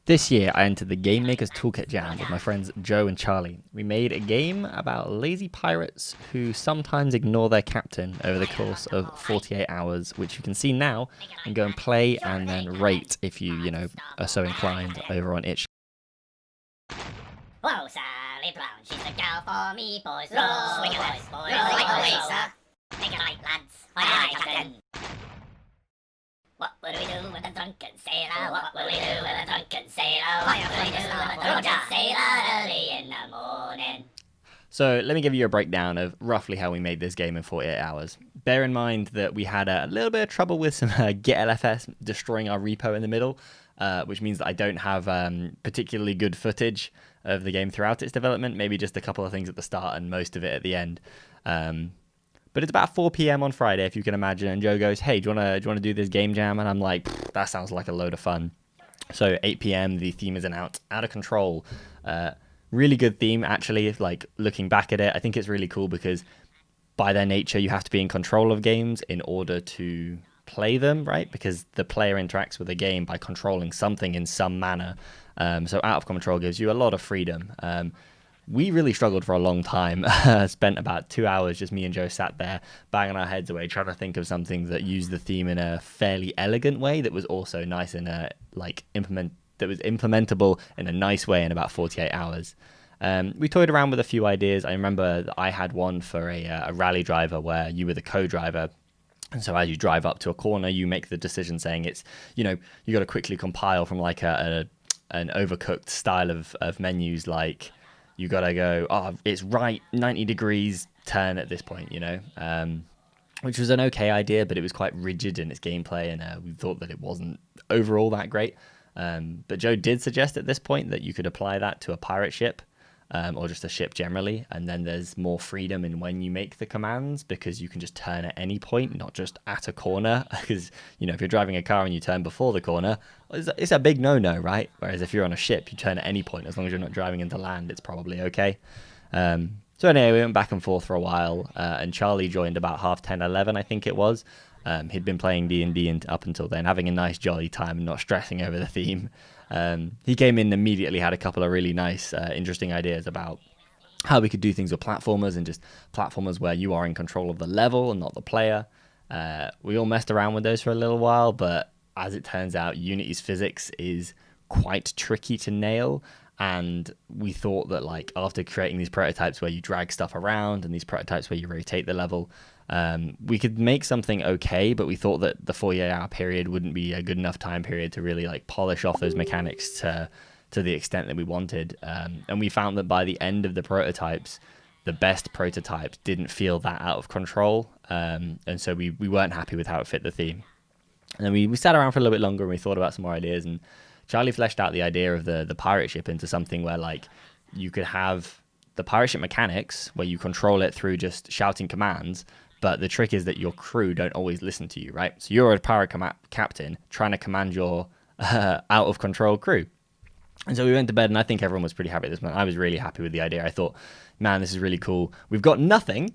This year, I entered the Game Maker's Toolkit Jam with my friends Joe and Charlie. We made a game about lazy pirates who sometimes ignore their captain over the course of 48 hours, which you can see now and go and play and then rate if you are so inclined over on itch. Whoa, Sally Brown, she's the girl for me, boys. Roll, swing boys, boys. Right away, sir. Make it right, lads. Aye, aye, Captain. What will we do with a drunken sailor? What will we do with a drunken sailor? What will we do with a drunken sailor early in the morning? So let me give you a breakdown of roughly how we made this game in 48 hours. Bear in mind that we had a little bit of trouble with some GetLFS destroying our repo in the middle, which means that I don't have particularly good footage of the game throughout its development, maybe just a couple of things at the start and most of it at the end. But it's about 4 p.m. on Friday, if you can imagine, and Joe goes, "Hey, do you want to do this game jam?" And I'm like, "That sounds like a load of fun." So 8 p.m. the theme is out of control. Really good theme, actually. Like looking back at it, I think it's really cool because by their nature, you have to be in control of games in order to play them, right? Because the player interacts with the game by controlling something in some manner. So out of control gives you a lot of freedom. We really struggled for a long time. Spent about 2 hours, just me and Joe sat there banging our heads away, trying to think of something that used the theme in a fairly elegant way that was also nice and implementable in a nice way in about 48 hours. We toyed around with a few ideas. I remember that I had one for a rally driver where you were the co-driver. And so as you drive up to a corner, you make the decision saying it's, you got to quickly compile from like an overcooked style of menus, like you got to go, it's right, 90 degrees, turn at this point, which was an okay idea, but it was quite rigid in its gameplay, and we thought that it wasn't overall that great. But Joe did suggest at this point that you could apply that to a pirate ship, or just a ship generally, and then there's more freedom in when you make the commands because you can just turn at any point, not just at a corner. Because if you're driving a car and you turn before the corner, it's a big no-no, right? Whereas if you're on a ship, you turn at any point. As long as you're not driving into land, it's probably okay. So anyway, we went back and forth for a while, and Charlie joined about 10:30, 11, I think it was. He'd been playing D&D up until then, having a nice jolly time and not stressing over the theme. He came in and immediately had a couple of really nice, interesting ideas about how we could do things with platformers and just platformers where you are in control of the level and not the player. We all messed around with those for a little while, but as it turns out, Unity's physics is quite tricky to nail. And we thought that after creating these prototypes where you drag stuff around and these prototypes where you rotate the level, we could make something okay, but we thought that the 48-hour period wouldn't be a good enough time period to really polish off those mechanics to the extent that we wanted. And we found that by the end of the prototypes, the best prototypes didn't feel that out of control. And so we weren't happy with how it fit the theme. And then we sat around for a little bit longer and we thought about some more ideas, and Charlie fleshed out the idea of the pirate ship into something where you could have the pirate ship mechanics where you control it through just shouting commands, but the trick is that your crew don't always listen to you, right? So you're a pirate captain trying to command your out of control crew. And so we went to bed, and I think everyone was pretty happy at this point. I was really happy with the idea. I thought, man, this is really cool. We've got nothing.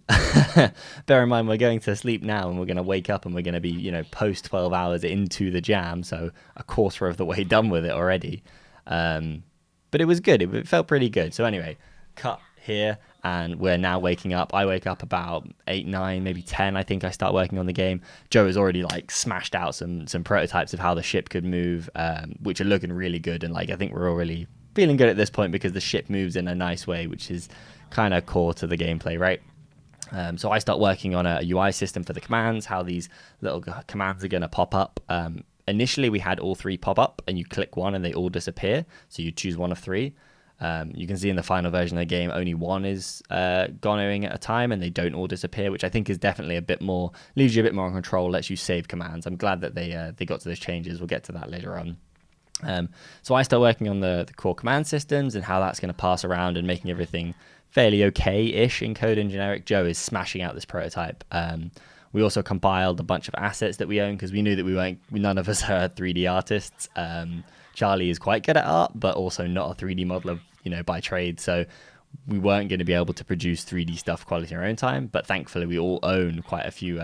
Bear in mind, we're going to sleep now, and we're going to wake up, and we're going to be, post 12 hours into the jam, so a quarter of the way done with it already. But it was good. It felt pretty good. So anyway, cut here, and we're now waking up. I wake up about 8, 9, maybe 10. I think I start working on the game. Joe has already smashed out some prototypes of how the ship could move, which are looking really good. And I think we're all really feeling good at this point because the ship moves in a nice way, which is kind of core to the gameplay, right? So I start working on a UI system for the commands, how these little commands are going to pop up. Initially, we had all 3 pop up, and you click one and they all disappear. So you choose one of 3. You can see in the final version of the game, only one is going at a time, and they don't all disappear, which I think is definitely leaves you a bit more in control, lets you save commands. I'm glad that they got to those changes. We'll get to that later on. So I start working on the core command systems and how that's going to pass around and making everything fairly okay-ish in code and generic. Joe is smashing out this prototype. We also compiled a bunch of assets that we own because we knew that none of us are 3D artists. Charlie is quite good at art, but also not a 3D modeler, by trade. So we weren't going to be able to produce 3D stuff quality in our own time. But thankfully, we all own quite a few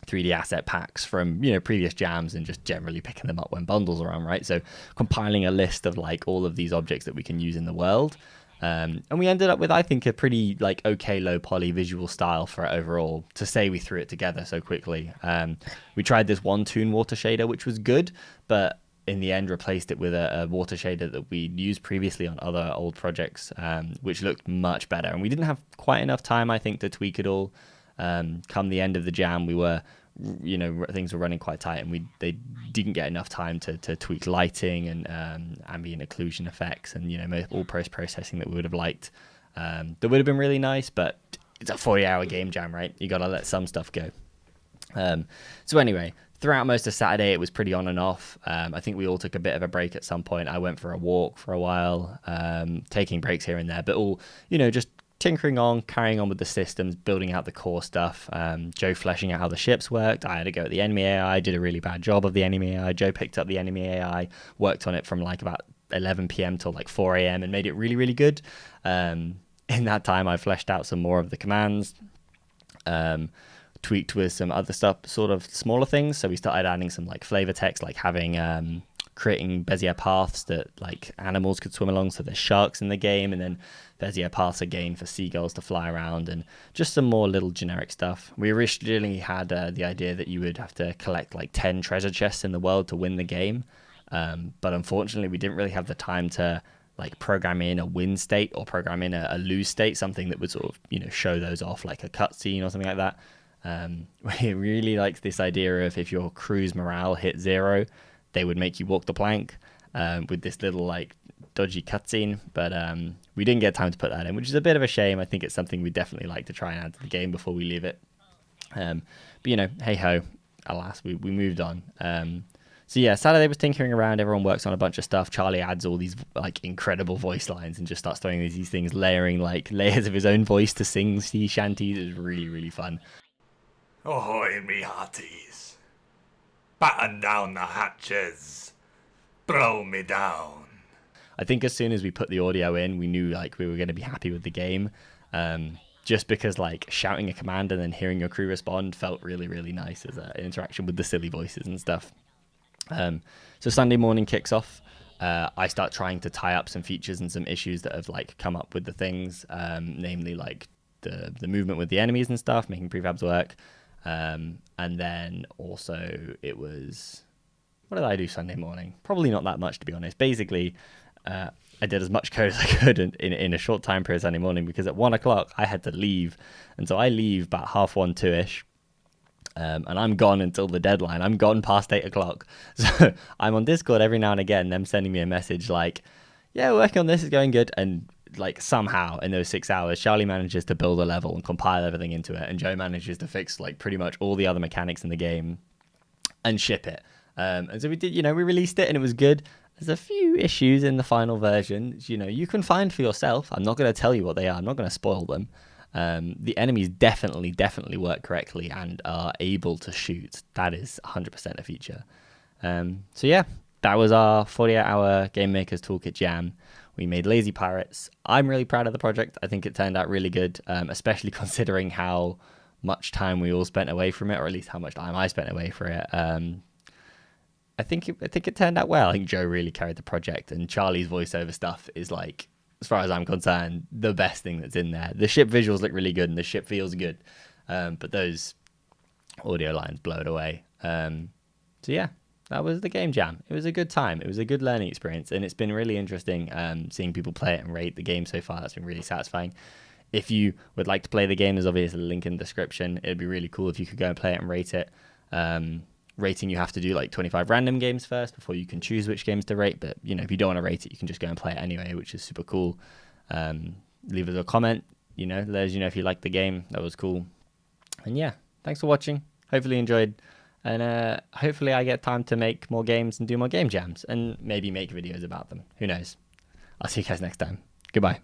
3D asset packs from previous jams and just generally picking them up when bundles are on, right? So compiling a list of like all of these objects that we can use in the world. And we ended up with, I think, a pretty like okay low poly visual style for it overall. To say we threw it together so quickly, we tried this one toon water shader, which was good, but in the end replaced it with a water shader that we used previously on other old projects, which looked much better. And we didn't have quite enough time, I think, to tweak it all. Come the end of the jam, we were, things were running quite tight, and they didn't get enough time to tweak lighting and ambient occlusion effects and all post-processing that we would have liked. That would have been really nice, but it's a 40-hour game jam, right? You got to let some stuff go. So anyway, throughout most of Saturday, it was pretty on and off. I think we all took a bit of a break at some point. I went for a walk for a while, taking breaks here and there, but all, just tinkering on, carrying on with the systems, building out the core stuff. Joe fleshing out how the ships worked. I had to go at the enemy AI, did a really bad job of the enemy AI. Joe picked up the enemy AI, worked on it from like about 11 p.m. till like 4 a.m. and made it really, really good. In that time, I fleshed out some more of the commands, tweaked with some other stuff, sort of smaller things. So we started adding some like flavor text, like having creating Bezier paths that like animals could swim along. So there's sharks in the game, and then Bezier paths again for seagulls to fly around, and just some more little generic stuff. We originally had the idea that you would have to collect like 10 treasure chests in the world to win the game. But unfortunately, we didn't really have the time to like program in a win state or program in a lose state, something that would sort of, show those off like a cutscene or something like that. We really liked this idea of if your crew's morale hit 0, they would make you walk the plank with this little like dodgy cutscene, but we didn't get time to put that in, which is a bit of a shame. I think it's something we definitely like to try and add to the game before we leave it. But hey ho, alas, we moved on. So yeah, Saturday was tinkering around. Everyone works on a bunch of stuff. Charlie adds all these like incredible voice lines and just starts throwing these things, layering like layers of his own voice to sing sea shanties. It was really, really fun. Ahoy, me hearties. Batten down the hatches. Blow me down. I think as soon as we put the audio in, we knew like we were going to be happy with the game. Just because like shouting a command and then hearing your crew respond felt really, really nice as an interaction with the silly voices and stuff. So Sunday morning kicks off. I start trying to tie up some features and some issues that have like come up with the things, namely like the movement with the enemies and stuff, making prefabs work. And then also it was, what did I do Sunday morning? Probably not that much, to be honest. Basically, I did as much code as I could in a short time period Sunday morning, because at 1 o'clock I had to leave. And so I leave about 1:30, 2-ish. And I'm gone until the deadline. I'm gone past 8 o'clock. So I'm on Discord every now and again, them sending me a message like, yeah, we're working on this, it's going good. And like somehow in those 6 hours, Charlie manages to build a level and compile everything into it. And Joe manages to fix like pretty much all the other mechanics in the game and ship it. And so we did, we released it and it was good. There's a few issues in the final version, you can find for yourself. I'm not going to tell you what they are. I'm not going to spoil them. The enemies definitely work correctly and are able to shoot. That is 100% a feature. So yeah, that was our 48-hour Game Maker's Toolkit Jam. We made Lazy Pirates. I'm really proud of the project. I think it turned out really good, especially considering how much time we all spent away from it, or at least how much time I spent away from it. I think it turned out well. I think Joe really carried the project, and Charlie's voiceover stuff is like, as far as I'm concerned, the best thing that's in there. The ship visuals look really good and the ship feels good, but those audio lines blow it away. So yeah, that was the game jam. It was a good time. It was a good learning experience, and it's been really interesting seeing people play it and rate the game so far. That's been really satisfying. If you would like to play the game, there's obviously a link in the description. It'd be really cool if you could go and play it and rate it. Rating, you have to do like 25 random games first before you can choose which games to rate, but if you don't want to rate it, you can just go and play it anyway, which is super cool. Leave us a comment, let us know if you liked the game. That was cool. And yeah, thanks for watching. Hopefully you enjoyed, and hopefully I get time to make more games and do more game jams and maybe make videos about them. Who knows? I'll see you guys next time. Goodbye.